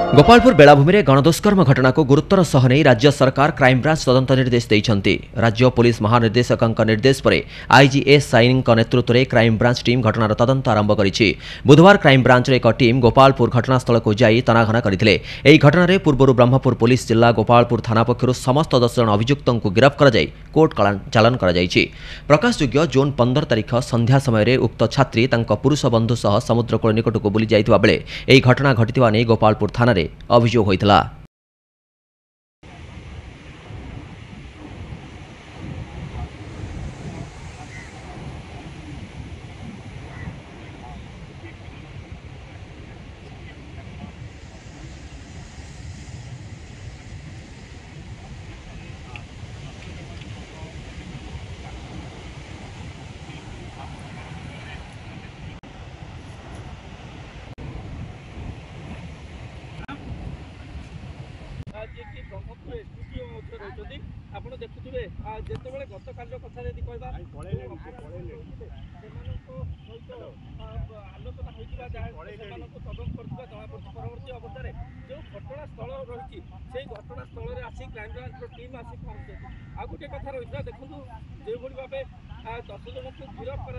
गोपालपुर बेलाभूमि में गणदुष्कर्म घटना को गुरुत्वर सह नहीं राज्य सरकार क्राइमब्रांच तदंत निर्देश देते। राज्य पुलिस महानिर्देशक निर्देश पर आईजीएस साइन नेतृत्व में क्राइमब्रांच टीम घटनार तदंत आरंभ करिछि। बुधवार क्राइमब्रांच एक टीम गोपालपुर घटनास्थल को जाई तनाघना करथिले। एही घटना पूर्व ब्रह्मपुर पुलिस जिला गोपालपुर थाना पक्षरु समस्त 10 जन अभियुक्त गिरफ कर कोर्ट चालान कर प्रकाशयोग्य जून 15 तारिख संध्या समय उक्त छात्री तांको पुरुष बंधु सह समुद्रकूल निकट को बुली जाइतिबा बेले एही घटना घटितिबा नै गोपालपुर थाना अभियोग होइतला। ब्रह्मपुर एसडीओ रही आप देखुए जिते गत काल कथा यदि कहवा आलोचना होता तदंत कर जमापड़ी परवर्त अवस्था जो घटनास्थल रही से घटनास्थल में आसी क्राइमब्रांच टीम आसी पहुंचे आ गोटे कथा रही देखो जो भाव 10 जन को गिरफ कर